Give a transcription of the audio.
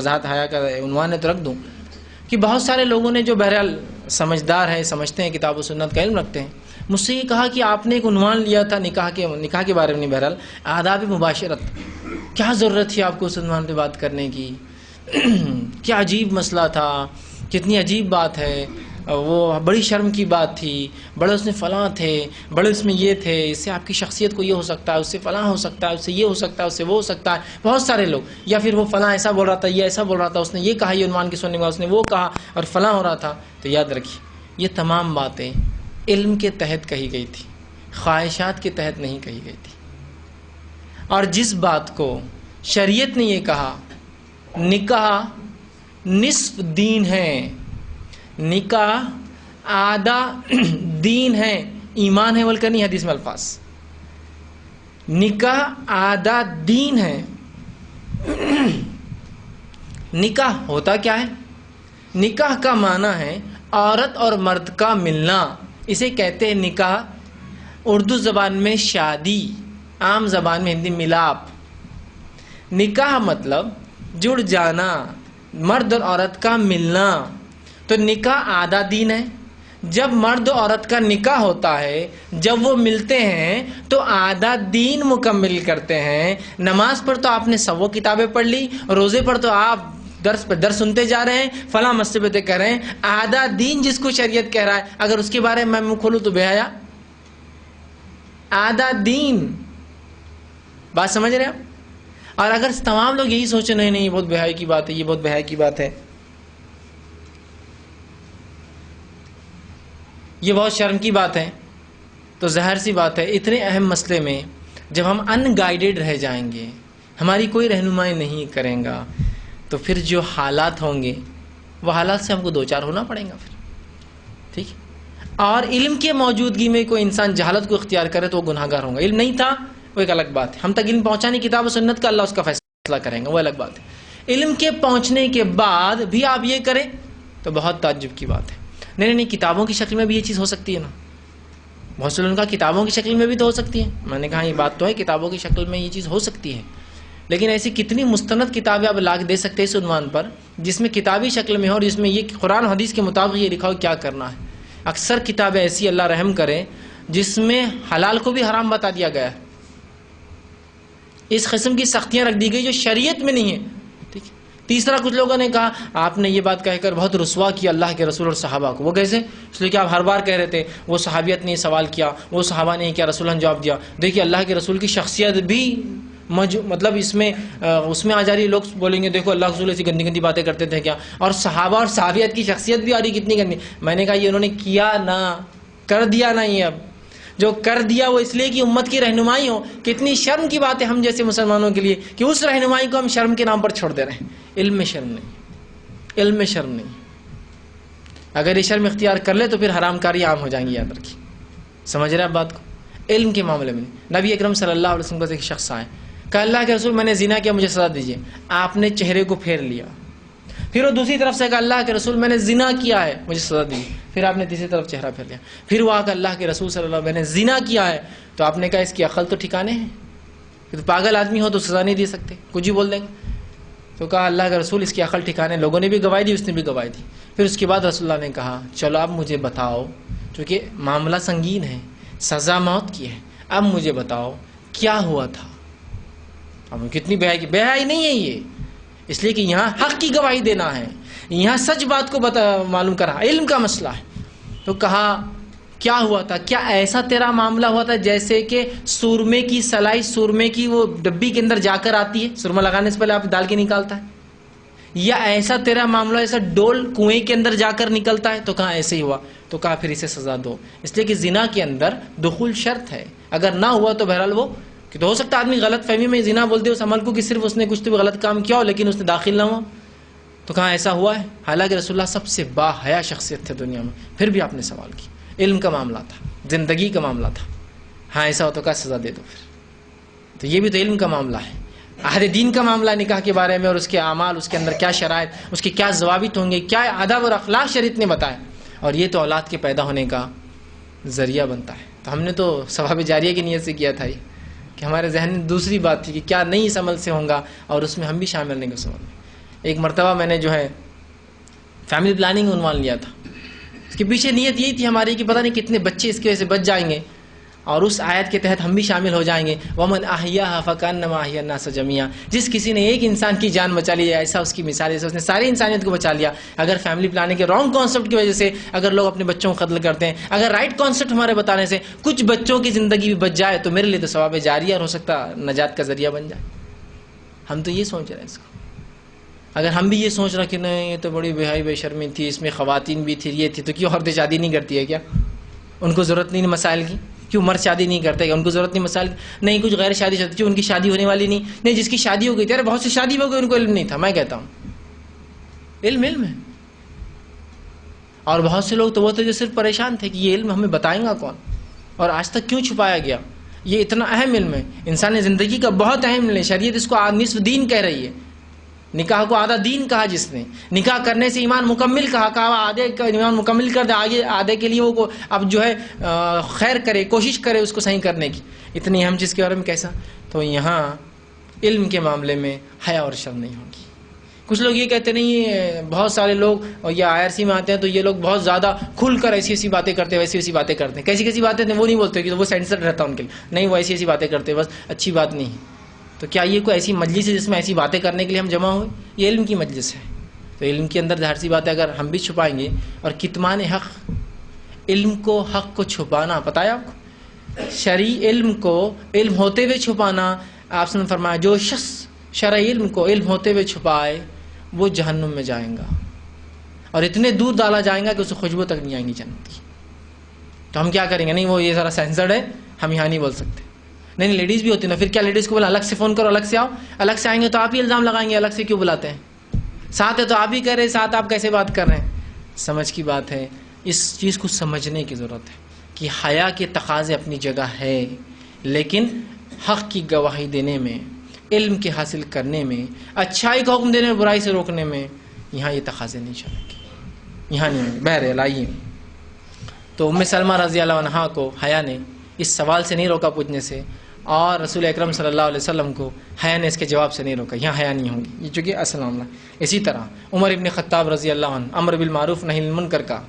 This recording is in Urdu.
وضاحت حیا کا عنوان ہے تو رکھ دوں کہ بہت سارے لوگوں نے جو بہرحال سمجھدار ہیں، سمجھتے ہیں، کتاب و سنت کا علم رکھتے ہیں، مجھ سے یہ کہا کہ آپ نے ایک عنوان لیا تھا نکاح کے بارے میں، نہیں بہرحال آداب مباشرت، کیا ضرورت تھی آپ کو اس عنوان پہ بات کرنے کی؟ کیا عجیب مسئلہ تھا، کتنی عجیب بات ہے، وہ بڑی شرم کی بات تھی، بڑے اس میں فلاں تھے، بڑے اس میں یہ تھے، اس سے آپ کی شخصیت کو یہ ہو سکتا ہے، اس سے فلاں ہو سکتا ہے، اس سے یہ ہو سکتا ہے، اس سے وہ ہو سکتا ہے، بہت سارے لوگ، یا پھر وہ فلاں ایسا بول رہا تھا، یہ ایسا بول رہا تھا، اس نے یہ کہا، یہ عنوان کی سننے میں اس نے وہ کہا اور فلاں ہو رہا تھا۔ تو یاد رکھیے یہ تمام باتیں علم کے تحت کہی گئی تھی، خواہشات کے تحت نہیں کہی گئی تھی۔ اور جس بات کو شریعت نے یہ کہا نکاح نصف دین ہے، نکاح آدھا دین ہے، ایمان ہے بلکہ نہیں، حدیث میں الفاظ، نکاح آدھا دین ہے۔ نکاح ہوتا کیا ہے؟ نکاح کا معنی ہے عورت اور مرد کا ملنا، اسے کہتے ہیں نکاح، اردو زبان میں شادی، عام زبان میں ہندی ملاپ۔ نکاح مطلب جڑ جانا، مرد اور عورت کا ملنا، تو نکاح آدھا دین ہے۔ جب مرد و عورت کا نکاح ہوتا ہے، جب وہ ملتے ہیں تو آدھا دین مکمل کرتے ہیں۔ نماز پر تو آپ نے سو کتابیں پڑھ لی، روزے پر تو آپ درس پہ درس سنتے جا رہے ہیں، فلاں مسجد پہ کہہ رہے ہیں، آدھا دین جس کو شریعت کہہ رہا ہے، اگر اس کے بارے میں منہ کھولوں تو بے حیا۔ آدھا دین، بات سمجھ رہے ہیں آپ؟ اور اگر تمام لوگ یہی سوچیں نہیں نہیں یہ بہت بے حیائی کی بات ہے، یہ بہت بے حیائی کی بات ہے، یہ بہت شرم کی بات ہے، تو ظاہر سی بات ہے اتنے اہم مسئلے میں جب ہم ان گائیڈڈ رہ جائیں گے، ہماری کوئی رہنمائی نہیں کریں گا، تو پھر جو حالات ہوں گے وہ حالات سے ہم کو دوچار ہونا پڑے گا پھر، ٹھیک ہے؟ اور علم کے موجودگی میں کوئی انسان جہالت کو اختیار کرے تو وہ گناہ گار ہوگا۔ علم نہیں تھا وہ ایک الگ بات ہے، ہم تک علم پہنچانے کتاب و سنت کا اللہ اس کا فیصلہ کریں گا، وہ الگ بات ہے۔ علم کے پہنچنے کے بعد بھی آپ یہ کریں تو بہت تعجب کی بات ہے۔ نہیں کتابوں کی شکل میں بھی یہ چیز ہو سکتی ہے نا، بہت سے لوگوں کا کتابوں کی شکل میں بھی تو ہو سکتی ہے، میں نے کہا یہ بات تو ہے کتابوں کی شکل میں یہ چیز ہو سکتی ہے، لیکن ایسی کتنی مستند کتابیں آپ لا کے دے سکتے ہیں اس عنوان پر جس میں کتابی شکل میں ہو اور جس میں یہ قرآن حدیث کے مطابق یہ لکھا ہو کیا کرنا ہے۔ اکثر کتابیں ایسی اللہ رحم کرے جس میں حلال کو بھی حرام بتا دیا گیا ہے، اس قسم کی سختیاں رکھ دی گئی جو شریعت میں نہیں ہے، ٹھیک ہے؟ تیسرا، کچھ لوگوں نے کہا آپ نے یہ بات کہہ کر بہت رسوا کیا اللہ کے رسول اور صحابہ کو۔ وہ کیسے؟ اس لیے کہ آپ ہر بار کہہ رہے تھے وہ صحابیت نے سوال کیا، وہ صحابہ نے کیا، رسول نے جواب دیا۔ دیکھیے اللہ کے رسول کی شخصیت بھی مطلب اس میں آ جا رہی ہے، لوگ بولیں گے دیکھو اللہ کے رسول ایسی گندی گندی باتیں کرتے تھے کیا، اور صحابہ اور صحابیت کی شخصیت بھی آ رہی کتنی گندی۔ میں نے کہا یہ انہوں نے کیا نہ، کر دیا نہ، یہ اب جو کر دیا وہ اس لیے کہ امت کی رہنمائی ہو۔ کتنی شرم کی بات ہے ہم جیسے مسلمانوں کے لیے کہ اس رہنمائی کو ہم شرم کے نام پر چھوڑ دے رہے ہیں۔ علم میں شرم نہیں، علم میں شرم نہیں، اگر یہ شرم اختیار کر لے تو پھر حرام کاری عام ہو جائیں گی، یاد رکھیے۔ سمجھ رہے آپ بات کو؟ علم کے معاملے میں نبی اکرم صلی اللہ علیہ وسلم کا ایک شخص آئے، کہا اللہ کے رسول میں نے زنا کیا، مجھے سزا دیجیے۔ آپ نے چہرے کو پھیر لیا، پھر وہ دوسری طرف سے کہا اللہ کے رسول میں نے زنا کیا ہے، مجھے سزا دیجیے۔ پھر آپ نے تیسری طرف چہرہ پھیر لیا، پھر وہ آ کر اللہ کے رسول صلی اللہ علیہ وسلم میں نے زنا کیا ہے، تو آپ نے کہا اس کی عقل تو ٹھکانے ہے، تو پاگل آدمی ہو تو سزا نہیں دے سکتے، کچھ ہی بول دیں گے۔ تو کہا اللہ کے رسول اس کی عقل ٹھکانے، لوگوں نے بھی گواہی دی، اس نے بھی گواہی دی۔ پھر اس کے بعد رسول اللہ نے کہا چلو اب مجھے بتاؤ، چونکہ معاملہ سنگین ہے، سزا موت کی ہے، اب مجھے بتاؤ کیا ہوا تھا۔ اب کتنی بے حیائی نہیں ہے یہ، اس لیے کہ یہاں حق کی گواہی دینا ہے، یہاں سچ بات کو معلوم کرا، علم کا مسئلہ ہے۔ تو کہا کیا ہوا تھا، کیا ایسا تیرا معاملہ ہوا تھا جیسے کہ سورمے کی سلائی سورمے کی وہ ڈبی کے اندر جا کر آتی ہے، سرما لگانے سے پہلے آپ ڈال کے نکالتا ہے، یا ایسا تیرا معاملہ ایسا ڈول کنویں کے اندر جا کر نکلتا ہے؟ تو کہا ایسے ہی ہوا۔ تو کہا پھر اسے سزا دو، اس لیے کہ زنا کے اندر دخول شرط ہے، اگر نہ ہوا تو بہرحال وہ کہ تو ہو سکتا ہے آدمی غلط فہمی میں زنا بولتے اس عمل کو کہ صرف اس نے کچھ تو غلط کام کیا ہو لیکن اس نے داخل نہ ہوا۔ تو کہا ایسا ہوا ہے، حالانکہ رسول اللہ سب سے با حیا شخصیت تھے دنیا میں، پھر بھی آپ نے سوال کیا۔ علم کا معاملہ تھا، زندگی کا معاملہ تھا، ہاں ایسا ہو تو کہا سزا دے دو پھر۔ تو یہ بھی تو علم کا معاملہ ہے، عہد دین کا معاملہ نکاح کے بارے میں، اور اس کے اعمال، اس کے اندر کیا شرائط، اس کے کیا ضوابط ہوں گے، کیا آداب اور اخلاق شریعت نے بتایا، اور یہ تو اولاد کے پیدا ہونے کا ذریعہ بنتا ہے۔ تو ہم نے تو ثواب جاریہ کی نیت سے کیا تھا یہ، کہ ہمارے ذہن میں دوسری بات تھی کہ کیا نہیں اس عمل سے ہوں گا، اور اس میں ہم بھی شامل نہیں کر سکتے۔ ایک مرتبہ میں نے جو ہے فیملی پلاننگ عنوان لیا تھا، اس کے پیچھے نیت یہی تھی ہماری کہ پتہ نہیں کتنے بچے اس کی وجہ سے بچ جائیں گے، اور اس آیت کے تحت ہم بھی شامل ہو جائیں گے، وَمَنْ أَحْيَاهَا فَكَأَنَّمَا أَحْيَا النَّاسَ جَمِيعًا، جس کسی نے ایک انسان کی جان بچا لی ایسا اس کی مثال ہے، اس نے ساری انسانیت کو بچا لیا۔ اگر فیملی پلاننگ کے رانگ کانسیپٹ کی وجہ سے اگر لوگ اپنے بچوں کو قتل کرتے ہیں، اگر رائٹ کانسیپٹ ہمارے بتانے سے کچھ بچوں کی زندگی بھی بچ جائے تو میرے لیے تو ثواب جاریہ اور ہو سکتا نجات کا ذریعہ بن جائے۔ ہم تو یہ سوچ رہے ہیں اس کو۔ اگر ہم بھی یہ سوچ رہے کہ نہیں یہ تو بڑی بے حیائی بے شرمی تھی، اس میں خواتین بھی تھی، یہ تھی، تو کیوں عورتیں شادی نہیں کرتی ہے کیا؟ ان کو ضرورت نہیں مسائل کی؟ کیوں مرد شادی نہیں کرتے؟ ان کو ضرورت نہیں مسائل کی؟ نہیں کچھ غیر شادی کیوں ان کی شادی ہونے والی نہیں؟ جس کی شادی ہو گئی تھی، ارے بہت سی شادی ہو گئی ان کو علم نہیں تھا۔ میں کہتا ہوں علم ہے، اور بہت سے لوگ تو وہ تھے جو صرف پریشان تھے کہ یہ علم ہمیں بتائیں گا کون، اور آج تک کیوں چھپایا گیا؟ یہ اتنا اہم علم ہے، انسانی زندگی کا بہت اہم علم ہے۔ شریعت اس کو نصف دین کہہ رہی ہے، نکاح کو آدھا دین کہا، جس نے نکاح کرنے سے ایمان مکمل کہا آدھے کا ایمان مکمل کر دے، آگے آدھے کے لیے وہ اب جو ہے خیر کرے، کوشش کرے اس کو صحیح کرنے کی، اتنی اہم چیز کے بارے میں کیسا؟ تو یہاں علم کے معاملے میں حیا اور شرم نہیں ہوگی۔ کچھ لوگ یہ کہتے نہیں، بہت سارے لوگ اور یہ IRC میں آتے ہیں تو یہ لوگ بہت زیادہ کھل کر ایسی باتیں کرتے ہیں، ویسی باتیں کرتے ہیں، کیسی باتیں وہ نہیں بولتے کہ وہ سینسر رہتا ان کے لیے، نہیں وہ ایسی باتیں کرتے ہیں، بس اچھی بات نہیں ہے۔ تو کیا یہ کوئی ایسی مجلس ہے جس میں ایسی باتیں کرنے کے لیے ہم جمع ہوئے؟ یہ علم کی مجلس ہے، تو علم کے اندر ظاہر سی بات ہے اگر ہم بھی چھپائیں گے، اور کتمان حق، علم کو حق کو چھپانا، پتہ ہے آپ کو شرعی علم کو علم ہوتے ہوئے چھپانا، آپ نے فرمایا جو شخص شرعی علم کو علم ہوتے ہوئے چھپائے وہ جہنم میں جائیں گا، اور اتنے دور ڈالا جائیں گا کہ اسے خوشبو تک نہیں آئیں گی جنت کی۔ تو ہم کیا کریں گے؟ نہیں وہ یہ ذرا سینسرڈ ہے، ہم یہاں نہیں بول سکتے۔ نہیں لیڈیز بھی ہوتی نا، پھر کیا لیڈیز کو بولا الگ سے فون کرو، الگ سے آؤ، الگ سے آئیں گے تو آپ ہی الزام لگائیں گے، الگ سے کیوں بلاتے ہیں؟ ساتھ ہے تو آپ ہی کہہ رہے، ساتھ آپ کیسے بات کر رہے ہیں؟ سمجھ کی بات ہے، اس چیز کو سمجھنے کی ضرورت ہے کہ حیا کے تقاضے اپنی جگہ ہے، لیکن حق کی گواہی دینے میں، علم کے حاصل کرنے میں، اچھائی کا حکم دینے میں، برائی سے روکنے میں یہاں یہ تقاضے نہیں چلیں گے، یہاں نہیں ہوں گے۔ بہرحال آئیے، تو ام سلمہ رضی اللہ عنہا کو حیا نے اس سوال سے نہیں روکا پوچھنے سے، اور رسول اکرم صلی اللہ علیہ وسلم کو حیا نے اس کے جواب سے نہیں روکا، یہاں حیا نہیں ہوگی، یہ چونکہ السلام علیکم۔ اسی طرح عمر ابن خطاب رضی اللہ عنہ امر بالمعروف نہی عن المنکر کا